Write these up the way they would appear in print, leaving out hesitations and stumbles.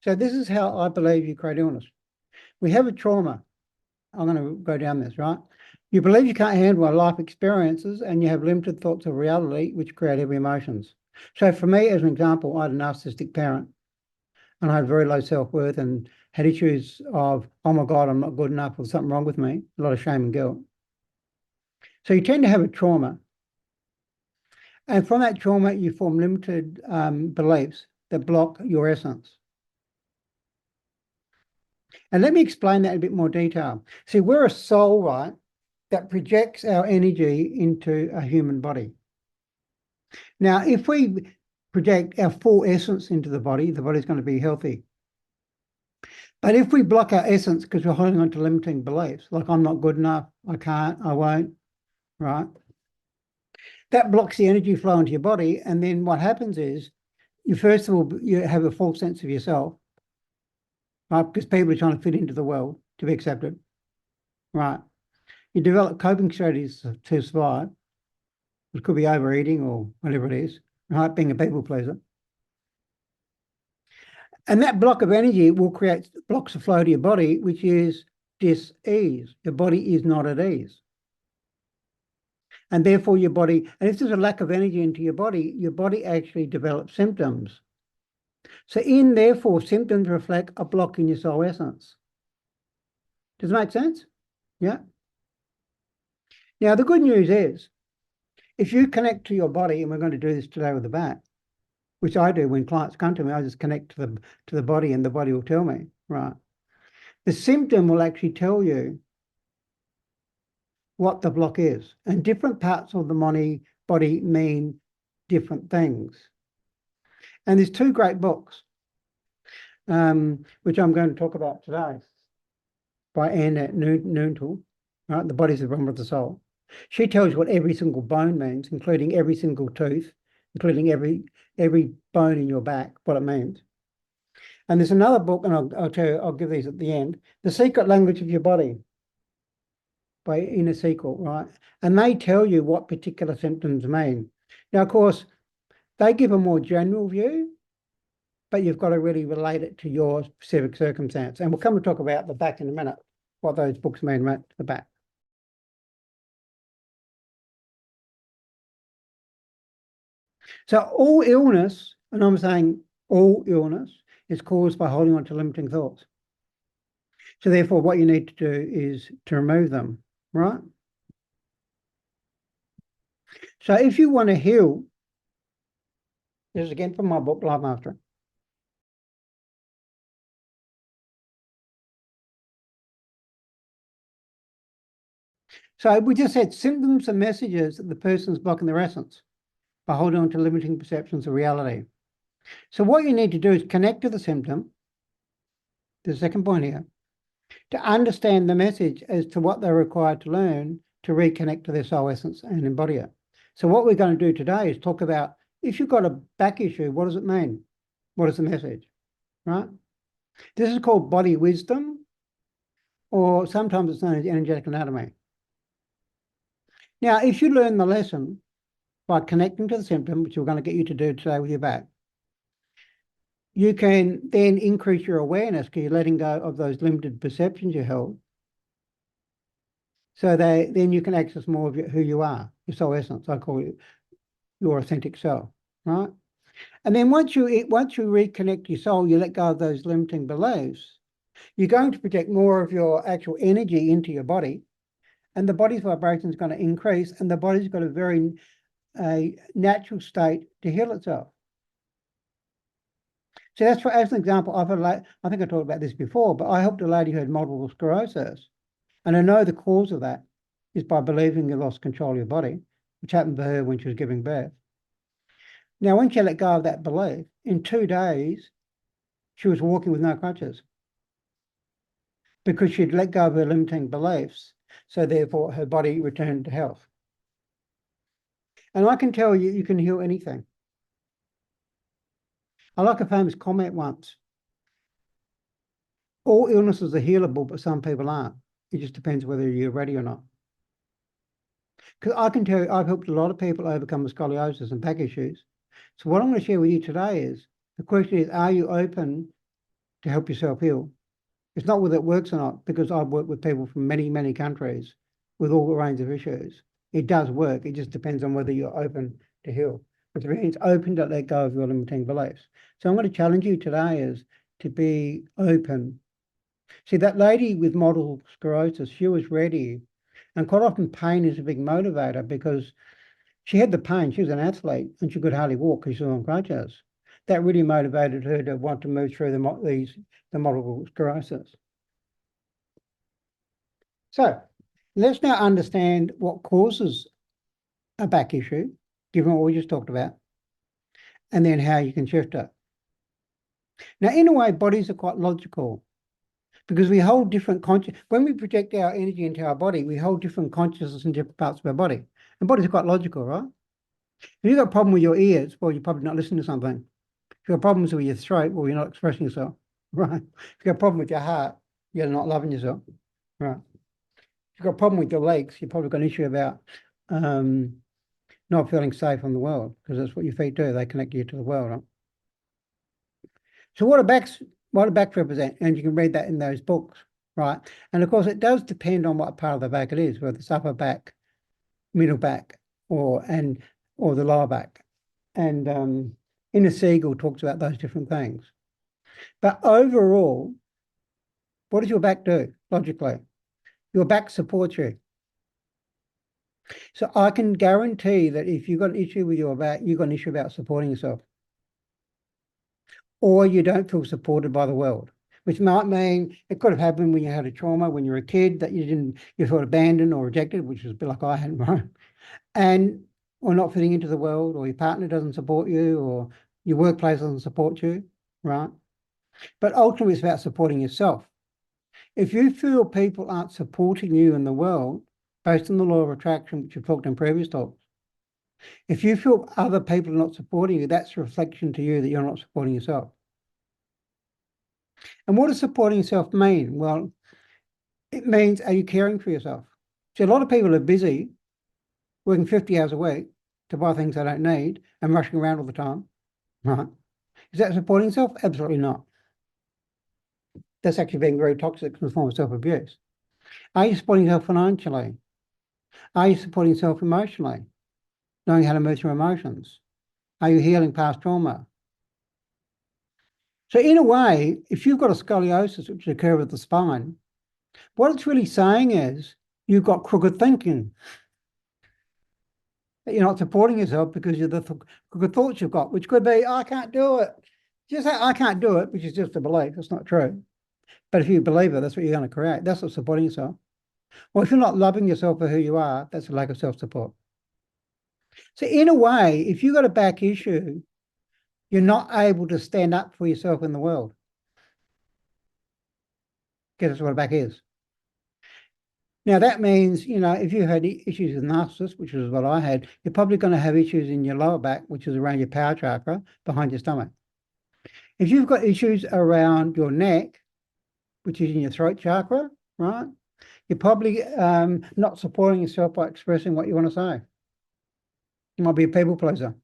So this is how I believe you create illness. We have a trauma. I'm going to go down this, right? You believe you can't handle life experiences and you have limited thoughts of reality, which create heavy emotions. So for me, as an example, I had a narcissistic parent and I had very low self-worth and had issues of, oh my God, I'm not good enough, or something wrong with me, a lot of shame and guilt. So you tend to have a trauma. And from that trauma, you form limited beliefs that block your essence. And let me explain that in a bit more detail. See, we're a soul, right, that projects our energy into a human body. Now, if we project our full essence into the body's going to be healthy. But if we block our essence because we're holding on to limiting beliefs, like I'm not good enough, I can't, I won't, right? That blocks the energy flow into your body. And then what happens is, you first of all, you have a false sense of yourself, right? Because people are trying to fit into the world to be accepted, right? You develop coping strategies to survive. It could be overeating or whatever it is, right? Being a people pleaser. And that block of energy will create blocks of flow to your body, which is dis-ease. Your body is not at ease. And therefore your body, and if there's a lack of energy into your body actually develops symptoms. So therefore, symptoms reflect a block in your soul essence. Does it make sense? Yeah. Now, the good news is, if you connect to your body, and we're going to do this today with the back, which I do when clients come to me, I just connect to the body and the body will tell me, right? The symptom will actually tell you what the block is. And different parts of the body mean different things. And there's two great books, which I'm going to talk about today, by Annette NOONTIL, right? The Body's the Barometer of the Soul. She tells you what every single bone means, including every single tooth, including every bone in your back, what it means. And there's another book, and I'll tell you, I'll give these at the end, The Secret Language of Your Body, by Inner SEGAL, right? And they tell you what particular symptoms mean. Now, of course, they give a more general view, but you've got to really relate it to your specific circumstance. And we'll come and talk about the back in a minute, what those books mean right to the back. So all illness, and I'm saying all illness, is caused by holding on to limiting thoughts. So therefore, what you need to do is to remove them, right? So if you want to heal, this is again from my book, Life Mastering. So we just said symptoms and messages that the person's blocking their essence by holding on to limiting perceptions of reality. So what you need to do is connect to the symptom, the second point here, to understand the message as to what they're required to learn to reconnect to their soul essence and embody it. So what we're going to do today is talk about, if you've got a back issue, what does it mean? What is the message, right? This is called body wisdom, or sometimes it's known as energetic anatomy. Now, if you learn the lesson by connecting to the symptom, which we're going to get you to do today with your back, you can then increase your awareness because you're letting go of those limited perceptions you held. So then you can access more of who you are, your soul essence. I call it your authentic self, right? And then once you reconnect your soul, you let go of those limiting beliefs, you're going to project more of your actual energy into your body, and the body's vibration is going to increase, and the body's got a very natural state to heal itself. So that's as an example, I think I talked about this before, but I helped a lady who had multiple sclerosis. And I know the cause of that is by believing you lost control of your body, which happened to her when she was giving birth. Now, when she let go of that belief, in 2 days, she was walking with no crutches because she'd let go of her limiting beliefs. So therefore, her body returned to health. And I can tell you, you can heal anything. I like a famous comment once. All illnesses are healable, but some people aren't. It just depends whether you're ready or not. Because I can tell you, I've helped a lot of people overcome scoliosis and back issues. So what I'm going to share with you today is, the question is, are you open to help yourself heal. It's not whether it works or not, because I've worked with people from many, many countries with all the range of issues. It does work. It just depends on whether you're open to heal, which means open to let go of your limiting beliefs. So I'm going to challenge you today is to be open. See, that lady with multiple sclerosis, she was ready. And quite often pain is a big motivator, because she had the pain. She was an athlete and she could hardly walk because she was on crutches. That really motivated her to want to move through the multiple sclerosis. So let's now understand what causes a back issue, given what we just talked about, and then how you can shift it. Now, in a way, bodies are quite logical, because we hold different when we project our energy into our body, we hold different consciousness in different parts of our body. And bodies are quite logical, right? If you've got a problem with your ears, well, you're probably not listening to something. If you've got problems with your throat, well, you're not expressing yourself, right? If you've got a problem with your heart, you're not loving yourself, right? If you've got a problem with your legs, you've probably got an issue about not feeling safe on the world, because that's what your feet do. They connect you to the world, right? So what do backs represent? And you can read that in those books, right? And of course, it does depend on what part of the back it is, whether it's upper back, middle back, or the lower back. And Inner SEGAL talks about those different things. But overall, what does your back do logically? Your back supports you. So I can guarantee that if you've got an issue with your back, you've got an issue about supporting yourself. Or you don't feel supported by the world, which might mean it could have happened when you had a trauma when you were a kid, that you felt abandoned or rejected, which was a bit like I had, right? Or not fitting into the world, or your partner doesn't support you, or your workplace doesn't support you, right? But ultimately, it's about supporting yourself. If you feel people aren't supporting you in the world, based on the law of attraction, which you've talked in previous talks, if you feel other people are not supporting you, that's a reflection to you that you're not supporting yourself. And what does supporting yourself mean? Well, it means, are you caring for yourself? See, a lot of people are busy working 50 hours a week to buy things they don't need and rushing around all the time, right? Is that supporting yourself? Absolutely not. That's actually being very toxic in the form of self-abuse. Are you supporting yourself financially? Are you supporting yourself emotionally? Knowing how to move through emotions? Are you healing past trauma? So in a way, if you've got a scoliosis, which is a curve of the spine, what it's really saying is you've got crooked thinking. That you're not supporting yourself because of the crooked thoughts you've got, which could be, I can't do it. Just say, I can't do it, which is just a belief. It's not true. But if you believe it, that's what you're going to create. That's not supporting yourself. Well, if you're not loving yourself for who you are, that's a lack of self-support. So in a way, if you've got a back issue, you're not able to stand up for yourself in the world. Because that's what a back is. Now, that means, if you had issues with narcissists, which is what I had, you're probably going to have issues in your lower back, which is around your power chakra, behind your stomach. If you've got issues around your neck, which is in your throat chakra, right, you're probably not supporting yourself by expressing what you want to say. You might be a people pleaser.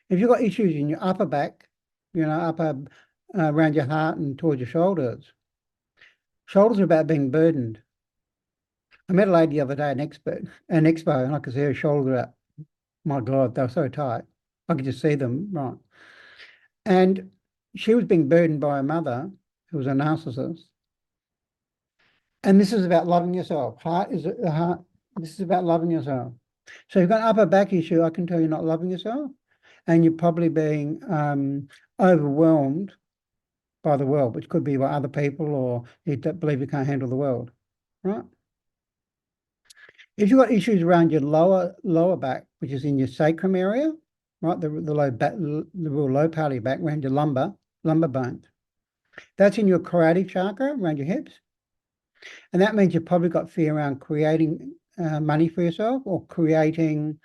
If you've got issues in your upper back, around your heart and towards your shoulders are about being burdened. I met a lady the other day at an expo, and I could see her shoulders out. My God, they were so tight. I could just see them, right. And she was being burdened by a mother who was a narcissist. And this is about loving yourself. This is about loving yourself. So you've got an upper back issue, I can tell you're not loving yourself, and you're probably being overwhelmed by the world, which could be by other people, or you believe you can't handle the world, right? If you've got issues around your lower back, which is in your sacrum area, right, the low back, the real low part of your back, around your lumbar bones, that's in your carotid chakra, around your hips. And that means you've probably got fear around creating money for yourself, or creating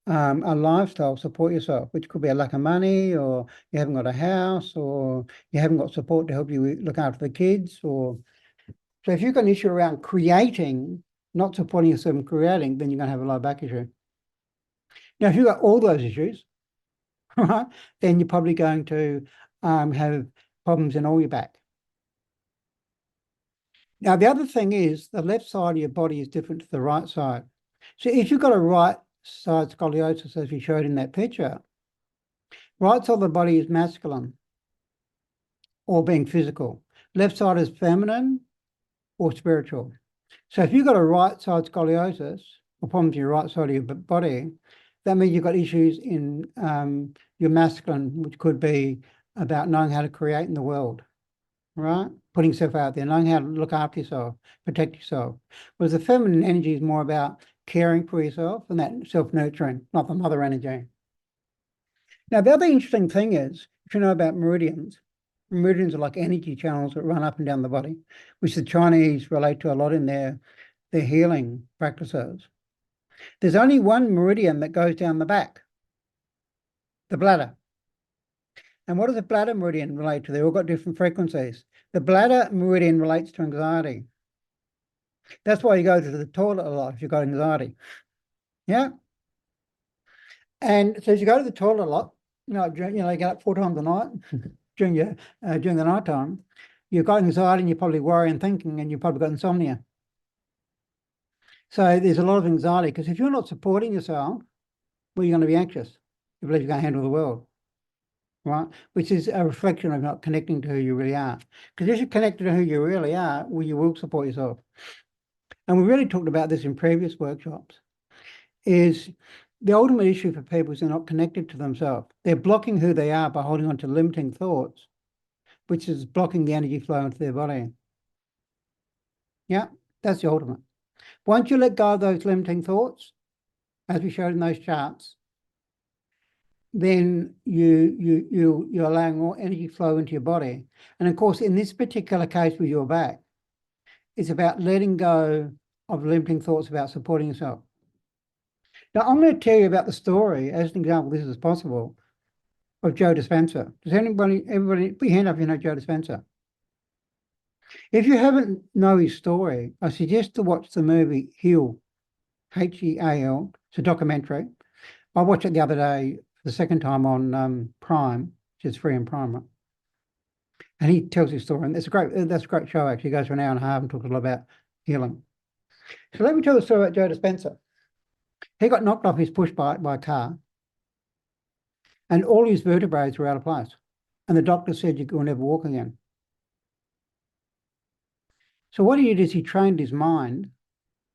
a lifestyle to support yourself, which could be a lack of money, or you haven't got a house, or you haven't got support to help you look after the kids. So if you've got an issue around creating, not supporting yourself in creating, then you're going to have a low back issue. Now, if you've got all those issues, right, then you're probably going to have problems in all your back. Now, the other thing is the left side of your body is different to the right side. So if you've got a right side scoliosis, as we showed in that picture, right side of the body is masculine or being physical. Left side is feminine or spiritual. So if you've got a right side scoliosis or problems in your right side of your body, that means you've got issues in your masculine, which could be about knowing how to create in the world, right? Putting yourself out there, knowing how to look after yourself, protect yourself. Whereas the feminine energy is more about caring for yourself and that self-nurturing, not the mother energy. Now, the other interesting thing is, if you know about meridians, meridians are like energy channels that run up and down the body, which the Chinese relate to a lot in their healing practices. There's only one meridian that goes down the back, the bladder. And what does the bladder meridian relate to? They've all got different frequencies. The bladder meridian relates to anxiety. That's why you go to the toilet a lot if you've got anxiety. Yeah. And so as you go to the toilet a lot, you get up 4 times a night during the night time, you've got anxiety and you're probably worrying and thinking, and you've probably got insomnia. So there's a lot of anxiety because if you're not supporting yourself, well, you're going to be anxious. You believe you're going to handle the world, right? Which is a reflection of not connecting to who you really are. Because if you're connected to who you really are, well, you will support yourself. And we really talked about this in previous workshops, is the ultimate issue for people is they're not connected to themselves. They're blocking who they are by holding on to limiting thoughts, which is blocking the energy flow into their body. Yeah, that's the ultimate. Once you let go of those limiting thoughts, as we showed in those charts, then you're allowing more energy flow into your body. And of course, in this particular case with your back, it's about letting go of limiting thoughts about supporting yourself. Now, I'm going to tell you about the story, as an example, this is possible, of Joe Dispenza. Does everybody put your hand up if you know Joe Dispenza? If you haven't know his story, I suggest to watch the movie Heal, Heal. It's a documentary. I watched it the other day for the second time on Prime, which is free on Prime. Right? And he tells his story, and that's a great show, actually. It goes for an hour and a half and talks a lot about healing. So let me tell the story about Joe Dispenza. He got knocked off his push bike by a car, and all his vertebrae were out of place. And the doctor said, you'll never walk again. So what he did is he trained his mind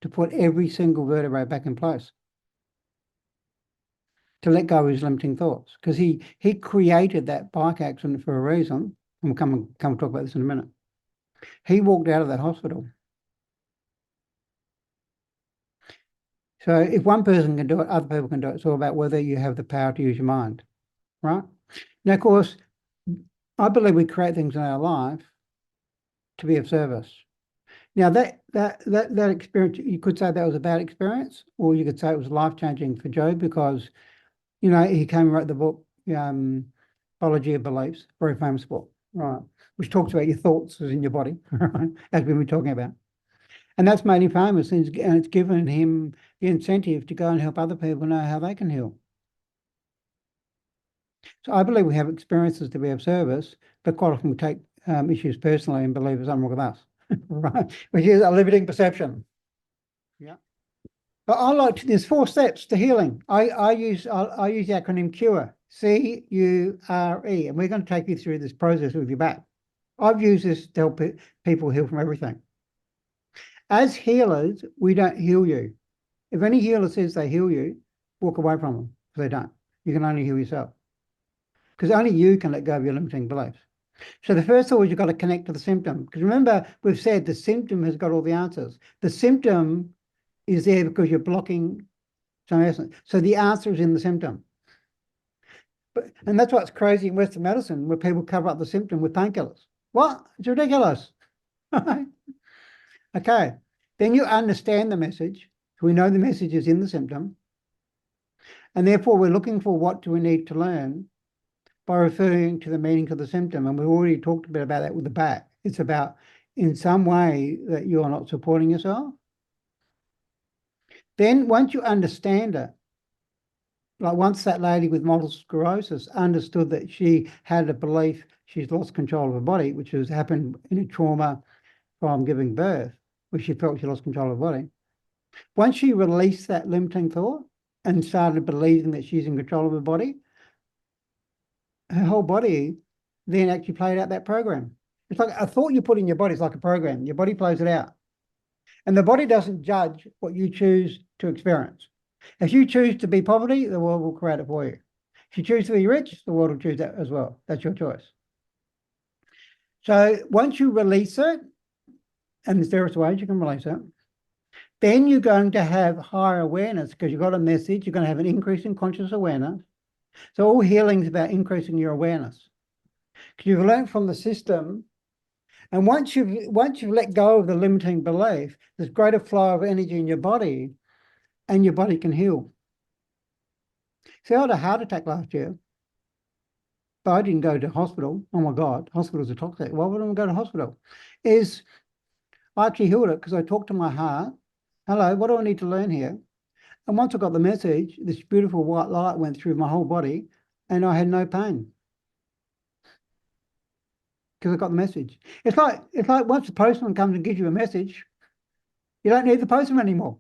to put every single vertebrae back in place, to let go of his limiting thoughts, because he created that bike accident for a reason. And we'll come and talk about this in a minute. He walked out of that hospital. So if one person can do it, other people can do it. It's all about whether you have the power to use your mind, right? Now, of course, I believe we create things in our life to be of service. Now, that experience, you could say that was a bad experience, or you could say it was life-changing for Joe because, he came and wrote the book, Biology of Beliefs, very famous book, right, which talks about your thoughts as in your body, right, as we've been talking about. And that's made him famous, and it's given him the incentive to go and help other people know how they can heal. So I believe we have experiences to be of service, but quite often we take issues personally and believe there's something wrong with us, right? Which is a limiting perception. Yeah. But there's 4 steps to healing. I use the acronym CURE, CURE, and we're going to take you through this process with your back. I've used this to help people heal from everything. As healers, we don't heal you. If any healer says they heal you, walk away from them, because they don't. You can only heal yourself. Because only you can let go of your limiting beliefs. So the first of all, you've got to connect to the symptom. Because remember, we've said the symptom has got all the answers. The symptom is there because you're blocking some essence. So the answer is in the symptom. And that's what's crazy in Western medicine, where people cover up the symptom with painkillers. What? It's ridiculous. Okay, then you understand the message. We know the message is in the symptom. And therefore, we're looking for what do we need to learn by referring to the meaning of the symptom. And we've already talked a bit about that with the back. It's about, in some way, that you're not supporting yourself. Then, once you understand it, Like once that lady with multiple sclerosis understood that she had a belief she's lost control of her body, which has happened in a trauma from giving birth, where she felt she lost control of her body. Once she released that limiting thought and started believing that she's in control of her body, her whole body then actually played out that program. It's like a thought you put in your body is like a program. Your body plays it out. And the body doesn't judge what you choose to experience. If you choose to be poverty, the world will create it for you. If you choose to be rich, the world will choose that as well. That's your choice. So once you release it, and there's various ways you can release it, then you're going to have higher awareness because you've got a message. You're going to have an increase in conscious awareness. So all healing is about increasing your awareness. Because you've learned from the system, and once you've let go of the limiting belief, there's greater flow of energy in your body, and your body can heal. See, I had a heart attack last year, but I didn't go to hospital. Oh my God, hospitals are toxic. Why would I go to hospital? I actually healed it because I talked to my heart. Hello, what do I need to learn here? And once I got the message, this beautiful white light went through my whole body, and I had no pain because I got the message. It's like once the postman comes and gives you a message, you don't need the postman anymore.